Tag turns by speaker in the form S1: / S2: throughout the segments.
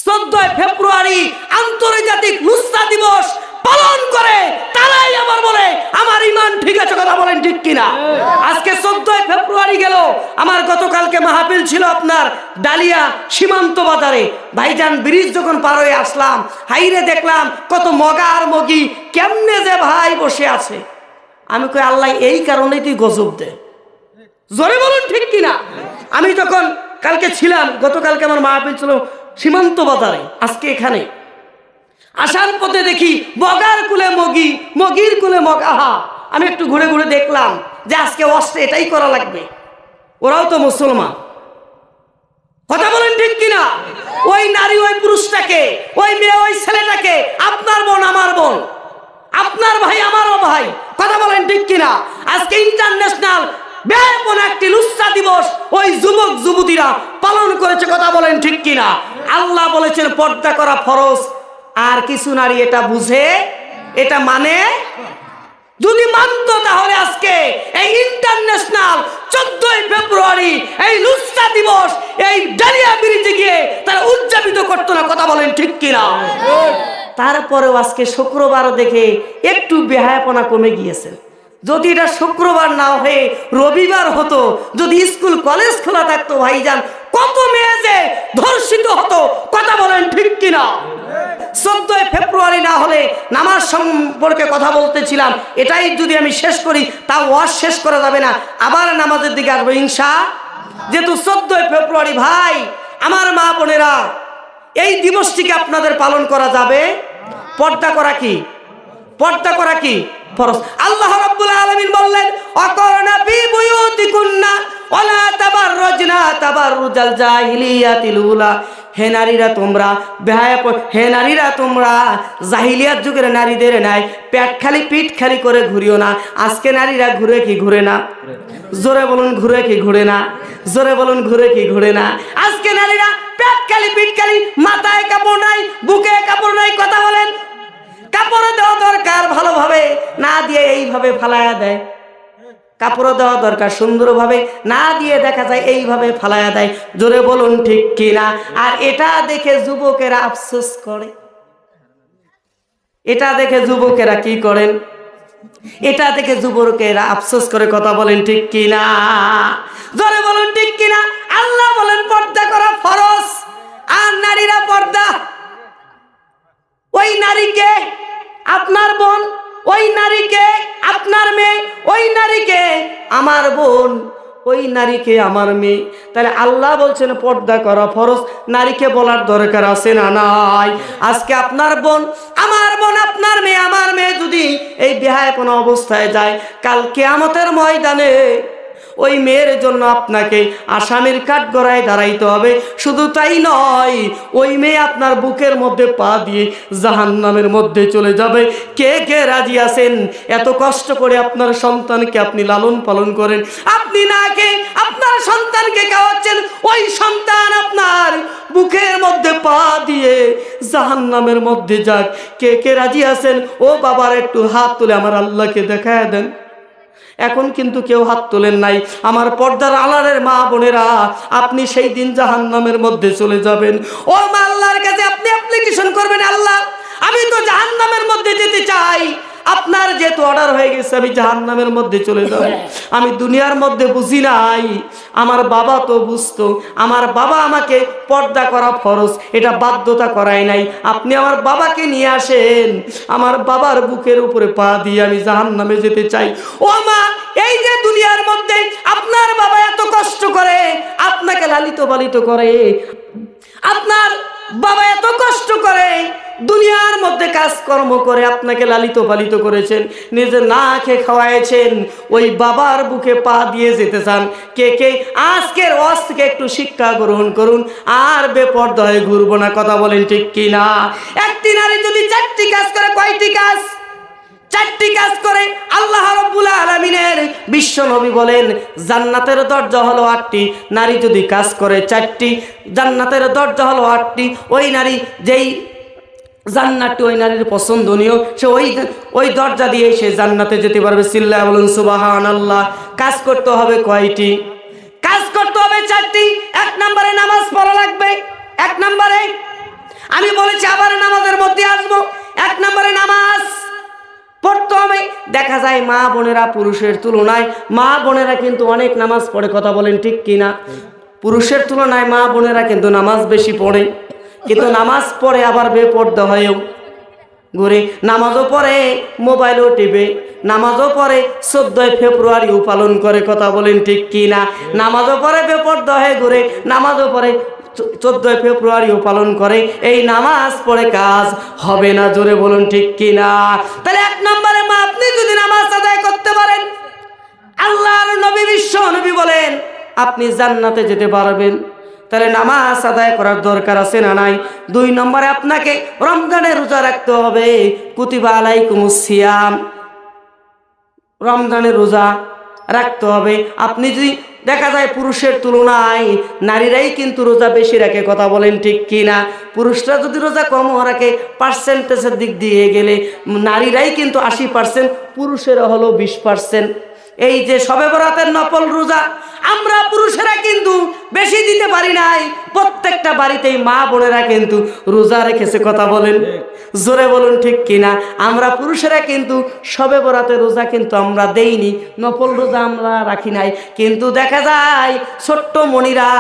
S1: 14 ফেব্রুয়ারি আন্তর্জাতিক নুসরা দিবস পালন করে তারাই আবার বলে আমার ঈমান ঠিক আছে। কথা বলেন ঠিক কিনা? আজকে 14 ফেব্রুয়ারি গেল, আমার গতকালকে মাহফিল ছিল আপনার ডালিয়া সীমান্ত বাজারে। ভাইজান ব্রিজ যখন পার হয়ে আসলাম, হাইরে দেখলাম কত মগা আর মগি কেমনে যে ভাই বসে আছে। আমি কই আল্লাহ এই কারণেই তুই গজব দে। জোরে বলুন ঠিক কিনা? আমি তখন কালকে ছিলাম, গতকালকে আমার মাহফিল ছিল সীমান্ত বাজারে, আজকে এখানে আসার পথে দেখি মগার কুলে মগি, মগির কুলে মগা। আমি একটু ঘুরে ঘুরে দেখলাম যে আজকে অস্ত্রে এটাই করা লাগবে। ওরাও তো মুসলমান। কথা বলেন ঠিক কিনা? ওই নারী ওই পুরুষটাকে, ওই মেয়ে ওই ছেলেটাকে আপনার বোন আমার বোন, আপনার ভাই আমারও ভাই। কথা বলেন ঠিক কিনা? আজকে ইন্টারন্যাশনাল ব্যাপক একটি নুসরা দিবস ওই যুবক যুবতীরা পালন করেছে। কথা বলেন ঠিক কিনা? আল্লাহ বলেছেন পর্দা করা ফরজ। আর কিছু নারী এটা বুঝে, এটা মানে, যদি মানতো তাহলে আজকে এই ইন্টারন্যাশনাল 14 ফেব্রুয়ারি এই নুসরা দিবস এই ডালিয়া ব্রিজে গিয়ে তারা উদযাপিত করতো না। কথা বলেন ঠিক কিনা? তারপরেও আজকে শুক্রবার দেখে একটু বেহায়াপনা কমে গিয়েছে। যদি এটা শুক্রবার না হয়ে রবিবার হতো, যদি স্কুল কলেজ খোলা থাকতো, ভাইজান কত মেয়ে যে ধর্ষিত হতো। কথা বলেন ঠিক কিনা? 14 ফেব্রুয়ারি না হলে নামাজ সম্পর্কে কথা বলতেছিলাম, এটাই যদি আমি শেষ করি তা ওয়াজ শেষ করা যাবে না, আবার নামাজের দিকে আসবো ইনশাআল্লাহ। যেহেতু 14 ফেব্রুয়ারি ভাই আমার মা বোনেরা, এই দিবসটিকে আপনাদের পালন করা যাবে। পর্দা করা কি? পর্দা করা কি ফরজ। আল্লাহ রাব্বুল আলামিন বললেন অকরনা ফি বুয়ুতিকুন্না ওয়ালা তাবাররুজনা তাবাররুজাল জাহিলিয়াতিল উলা। হে নারীরা তোমরা হে নারীরা তোমরা জাহিলিয়াত যুগের নারীদের নাই পেট খালি পিঠ খালি করে ঘুরিও না। আজকে নারীরা ঘুরে কি ঘুরে না? জোরে বলুন ঘুরে কি ঘুরে না? জোরে বলুন ঘুরে কি ঘুরে না? আজকে নারীরা পেট খালি পিঠ খালি, মাথায় কাপড় নাই, বুকে কাপড় নাই। কথা বলেন, কাপড় দেওয়া দরকার ভালোভাবে, না দিয়ে এইভাবে ফালায়া দেয়। কাপড় দেওয়া দরকার সুন্দরভাবে, না দিয়ে দেখা যায় এইভাবে ফালায়া দেয়। জোরে বলুন ঠিক কিনা? আর এটা দেখে যুবকেরা আফসোস করে। এটা দেখে যুবকেরা কি করেন? এটা দেখে যুবকেরা আফসোস করে। কথা বলেন ঠিক কিনা? জোরে বলুন ঠিক কিনা? আল্লাহ বলেন পর্দা করা ফরজ। আর নারীরা পর্দা, ওই নারীকে আপনার বোন, ওই নারীকে আপনার মেয়ে, ওই নারীকে আমার বোন, ওই নারীকে আমার মেয়ে। তাহলে আল্লাহ বলছেন পর্দা করা ফরজ। নারীকে বলার দরকার আছে না নাই? আজকে আপনার বোন, আমার বোন, আপনার মেয়ে, আমার মেয়ে যদি এই বেহায়াপনা অবস্থায় যায়, কাল কিয়ামতের ময়দানে ওই মেয়ের জন্য আপনাকে আসামির কাঠগড়ায় দাঁড়াইতে হবে। শুধু তাই নয়, ওই মেয়ে আপনার বুকের মধ্যে পা দিয়ে জাহান্নামের মধ্যে চলে যাবে। কে কে রাজি আছেন? এত কষ্ট করে আপনার সন্তানকে আপনি লালন পালন করেন, আপনি না খেয়ে আপনার সন্তানকে খাওয়াচ্ছেন, ওই সন্তান আপনার বুকের মধ্যে পা দিয়ে জাহান্নামের মধ্যে যাক। কে কে রাজি আছেন? ও বাবার একটু হাত তুলে আমার আল্লাহকে দেখায় দেন। এখন কিন্তু কেউ হাত তোলেন নাই। আমার পর্দার আড়ালের মা বোনেরা, আপনি সেই দিন জাহান্নামের মধ্যে চলে যাবেন। ও মা, আল্লাহর কাছে আপনি অ্যাপ্লিকেশন করবেন, আল্লাহ আমি তো জাহান্নামের মধ্যে যেতে চাই। আপনার যেহেতু অর্ডার হয়ে গেছে আমি জাহান্নামের মধ্যে চলে যাব। আমি দুনিয়ার মধ্যে বুঝি নাই, আমার বাবা তো বুঝতো। আমার বাবা আমাকে পর্দা করা ফরজ, এটা বাধ্যতা করায় নাই। আপনি আমার বাবাকে নিয়ে আসেন, আমার বাবার বুকের উপরে পা দিয়ে আমি জাহান্নামে যেতে চাই। ও মা, এই যে দুনিয়ার মধ্যে আপনার বাবা এত কষ্ট করে আপনাকে লালিত পালিত করে, আপনার বাবা এত কষ্ট করে দুনিয়ার মধ্যে কাজকর্ম করে আপনাকে লালিত পালিত করেছেন, নিজে না খেয়ে খাওয়াইছেন, ওই বাবার বুকে পা দিয়ে যেতে চান। কে কে আজকের ওয়াজ থেকে একটু শিক্ষা গ্রহণ করুন, আর বেপর্দা হয়ে ঘুরবো না। কথা বলেন ঠিক কিনা? একটি নারী যদি 4টি কাজ করে, কয়টি কাজ? 4টি কাজ করে। আল্লাহ রাব্বুল আলামিনের বিশ্ব নবী বলেন জান্নাতের দরজা হলো 8টি। নারী যদি কাজ করে 4টি, জান্নাতের দরজা হলো 8টি। ওই নারী যেই জান্নাতটি ওই নারীর পছন্দনীয়, সে ওই দরজা দিয়ে সে জান্নাতে যেতে পারবে। চিল্লায়া বলুন সুবহানাল্লাহ। কাজ করতে হবে কয়টি? কাজ করতে হবে 4টি। 1 নম্বরে নামাজ পড়া লাগবে। 1 নম্বরে আমি বলেছি আবার নামাজের মধ্যে আসবো। 1 নম্বরে নামাজ পড়তে হবে। দেখা যায় মা বোনেরা পুরুষের তুলনায় মা বোনেরা কিন্তু অনেক নামাজ পড়ে, কথা বলেন ঠিক কিনা? পুরুষের তুলনায় মা বোনেরা কিন্তু নামাজ বেশি পড়ে, কিন্তু নামাজ পড়ে আবার বেপরদা হয়েও ঘুরে। নামাজও পড়ে, মোবাইলও টিপে, নামাজও পড়ে, 14 ফেব্রুয়ারিও পালন করে, কথা বলেন ঠিক কিনা? নামাজও পড়ে বেপরদা হয়ে ঘুরে, নামাজও পড়ে 14 ফেব্রুয়ারিও পালন করে। এই নামাজ পড়ে কাজ হবে না, জোরে বলুন ঠিক কিনা? তাহলে 1 নম্বরে মা আপনি যদি নামাজ আদায় করতে পারেন, আল্লাহর নবী বিশ্ব নবী বলেন আপনি জান্নাতে যেতে পারবেন। তাহলে নামাজ আদায় করার দরকার আছে না নাই? 2 নম্বরে আপনাকে রমজানের রোজা রাখতে হবে। কুতিবা আলাইকুমুস সিয়াম, রমজানের রোজা রাখতে হবে। আপনি যদি দেখা যায় পুরুষের তুলনায় নারীরাই কিন্তু রোজা বেশি রাখে, কথা বলেন ঠিক কিনা? পুরুষরা যদি রোজা কম রাখে পার্সেন্টেজের দিক দিয়ে গেলে নারীরাই কিন্তু 80%, পুরুষেরা হলো 20%। এই যে শবে বরাতের নফল রোজা আমরা পুরুষেরা কিন্তু বেশি দিতে পারি নাই, প্রত্যেকটা বাড়িতেই মা বোনেরা কিন্তু রোজা রেখেছে, কথা বলেন জোরে বলুন ঠিক কিনা? আমরা পুরুষেরা কিন্তু শবে বরাতের রোজা কিন্তু আমরা দেইনি, নফল রোজা আমরা রাখি নাই। কিন্তু দেখা যায় ছোট্ট মনিরা,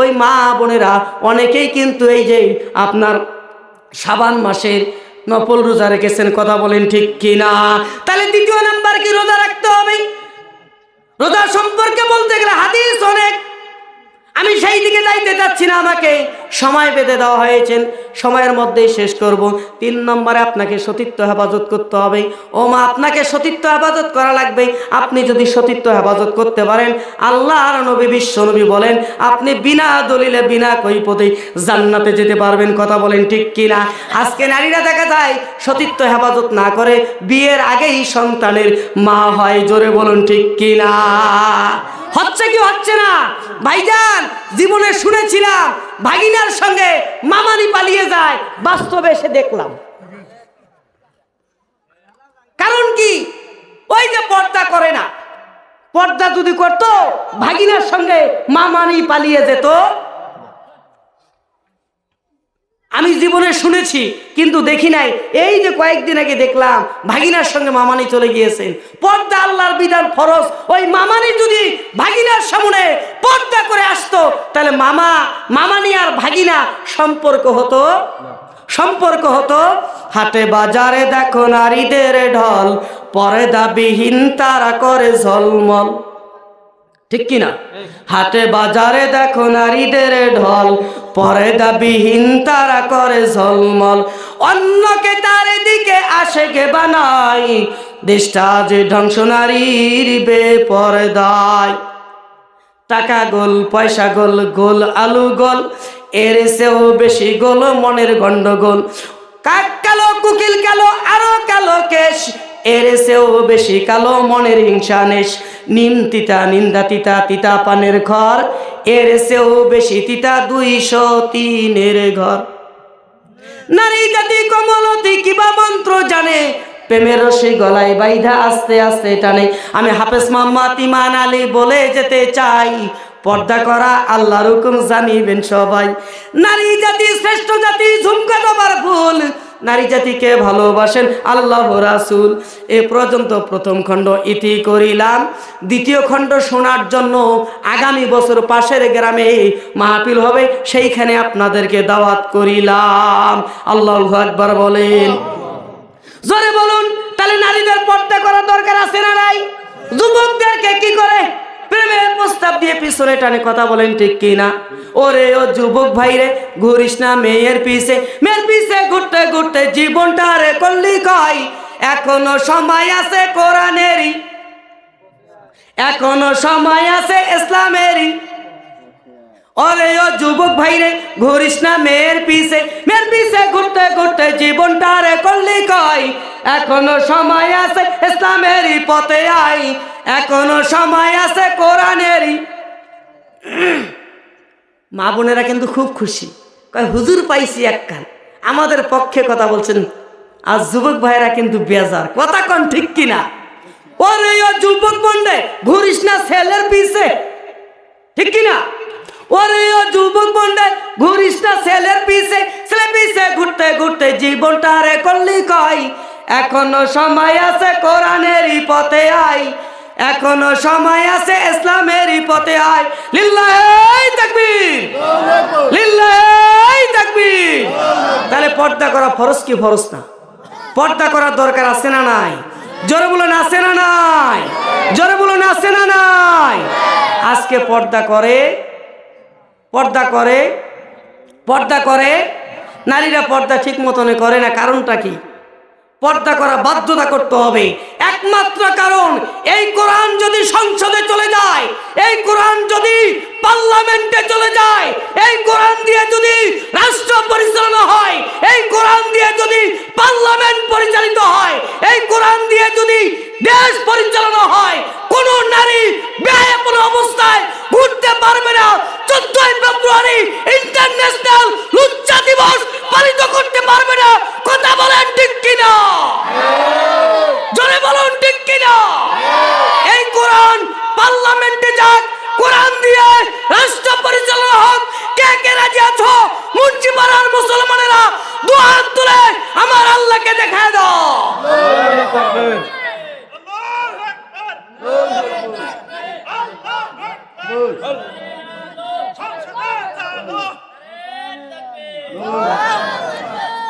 S1: ওই মা বোনেরা অনেকেই কিন্তু এই যে আপনার শাবান মাসের নফল রোজা রেখেছেন, কথা বলেন ঠিক কিনা? তাহলে 2 নাম্বার কি রোজা রাখতে হবে। রোজা সম্পর্কে বলতে গেলে হাদিস অনেক, আমি সেই দিকে যাইতে চাচ্ছি না, আমাকে সময় বেঁধে দেওয়া হয়েছে, সময়ের মধ্যেই শেষ করব। 3 নম্বরে আপনাকে সতীত্ব হেফাজত করতে হবে। ও মা, আপনাকে সতীত্ব হেফাজত করা লাগবে। আপনি যদি সতীত্ব হেফাজত করতে পারেন, আল্লাহর নবী বিশ্ব নবী বলেন আপনি বিনা দলিলে বিনা কৈফিয়তে জান্নাতে যেতে পারবেন, কথা বলেন ঠিক কিনা? আজকে নারীরা দেখা যায় সতীত্ব হেফাজত না করে বিয়ের আগেই সন্তানের মা হয়, জোরে বলুন ঠিক কিনা? হচ্ছে কি হচ্ছে না? ভাইজান, জীবনে শুনেছিলাম ভাগিনার সঙ্গে মামানি পালিয়ে যায়, বাস্তবে এসে দেখলাম। কারণ কি? ওই যে পর্দা করে না, পর্দা যদি করতো ভাগিনার সঙ্গে মামানি পালিয়ে যেত। আমি জীবনে শুনেছি কিন্তু দেখি নাই। এই যে কয়েকদিন আগে দেখলাম ভাগিনার সঙ্গে মামানি চলে গিয়েছেন। পর্দা আল্লাহর বিধান ফরজ, ওই মামানি যদি ভাগিনার সামনে পর্দা করে আসতো তাহলে মামানি আর ভাগিনা সম্পর্ক হতো। হাটে বাজারে দেখো নারীদের ঢল, পর্দাবিহীন তারা করে ঝলমল, ঠিক কিনা? হাটে বাজারে দেখো নারীদের ঢল, পর্দাবিহীন তারা করে ঝলমল, অন্যকে তার দিকে আসে কে বানাই, দেশটা যে ধ্বংস নারীর বেপরদায়। টাকা গোল, পয়সা গোল, গোল আলু গোল, এর চেয়েও বেশি গোল মনের গন্ডগোল। কাক কালো, কুকিল কালো, আরো কালো কেশ, এর চেয়েও বেশি কালো মনের হিংসা নেশ। নিম তিতা, নিন্দা তিতা, তিতা পানের ঘর, এর চেয়েও বেশি তিতা 203-এর ঘর। নারী জাতি কমলতি কিবা মন্ত্র জানে, প্রেমের রশি গলায় বাইধা আস্তে আস্তে টানে। আমি হাফেজ মোহাম্মদ ইমান আলী বলে যেতে চাই, পর্দা করা আল্লাহর হুকুম জানিবেন সবাই। নারী জাতি শ্রেষ্ঠ জাতি, ঝুমকা তোমার ফুল, নারী জাতিকে ভালোবাসেন আল্লাহ রাসূল। এ পর্যন্ত প্রথম খণ্ড ইতি করিলাম। 2য় খণ্ড শোনার জন্য আগামী বছর পাশের গ্রামে মাহফিল হবে, সেইখানে আপনাদেরকে দাওয়াত করিলাম। আল্লাহু আকবার বলেন, জোরে বলুন। তাহলে নারীদের পর্দা করার দরকার আছে না নাই? যুবকদেরকে কি করে প্রেমের প্রস্তাব দিয়ে পিছনে টানে, কথা বলেন ঠিক কিনা? ওরে ও যুবক ভাই রে, ঘুরিস না মেয়ের পিছে ঘুরতে ঘুরতে জীবনটা রে করলি কয়। এখনো সময় আছে কোরআনেরই, এখনো সময় আছে ইসলামেরই। ওরে ও যুবক ভাই রে, ঘুরিস না মেয়ের পিছে ঘুরতে ঘুরতে জীবনটা রে করলি কয়। এখনো সময় আছে ইসলামেরই পথে আই, এখনো সময় আছে কোরআনেরই। মা বোনেরা কিন্তু খুব খুশি, কয় হুজুর পাইছি একখান, আমাদের পক্ষে কথা বলছেন। আর যুবক ভাইরা কিন্তু বেজার, কথা কন ঠিক কিনা? ওরে ও যুবক বন্ধে, ঘুরিস না ছেলের পিছে, ঠিক কিনা? ওরে ও যুবক বন্ধে, ঘুরিস না ছেলের পিছে ঘুরতে তোরে জীবনটা রে করলি কয় এখনো সময় আছে কোরআনেরই পথে আয় এখনো সময় আছে ইসলামেরই পথে আয় লিল্লাহি তাকবীর লিল্লাহি তাকবীর তাহলে পর্দা করা ফরজ কি ফরজ না পর্দা করার দরকার আছে না নাই জোরে বলুন আছে না নাই জোরে বলুন আছে না নাই আজকে পর্দা করে নারীরা পর্দা ঠিক মতনে করে না কারণটা কি পর্দা করা বাধ্যতা করতে হবে একমাত্র কারণ এই কোরআন যদি সংসদে চলে যায় এই কোরআন যদি পার্লামেন্টে চলে যায় এই কোরআন দিয়ে যদি রাষ্ট্র পরিচালনা হয় এই কোরআন দিয়ে যদি পার্লামেন্ট পরিচালিত হয় এই কোরআন দিয়ে যদি দেশ পরিচালনা হয় কোন নারী বেয়াপন অবস্থায় ঘুরতে পারবে না 14ই ফেব্রুয়ারি ইন্টারন্যাশনাল লজ্জা দিবস পালিত করতে পারবে না কথা বলেন ঠিক কিনা জোরে বলুন ঠিক কিনা এই কোরআন পার্লামেন্টে যাক কোরআন দিয়ে রাষ্ট্র পরিচালনা হোক কে কে রাজি আছো মুন্সিপাড়ার মুসলমানেরা দুই হাত তুলে আমার আল্লাহকে দেখায় দাও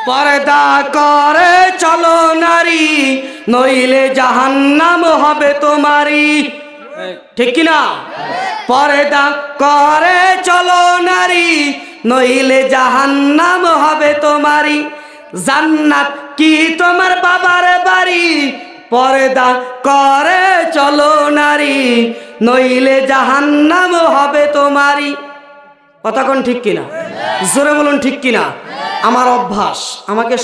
S1: পর্দা করে চলো নারী নইলে জাহান্নাম হবে তোমারই ঠিক কি না পর্দা করে চলো নারী নইলে জাহান্নাম হবে তোমারই জান্নাত কি তোমার বাবার বাড়ি পর্দা করে চলো নারী নইলে জাহান্নাম হবে তোমারই কথা কোন ঠিক কিনা জোরে বলুন ঠিক কিনা আমার অভ্যাস আমাকে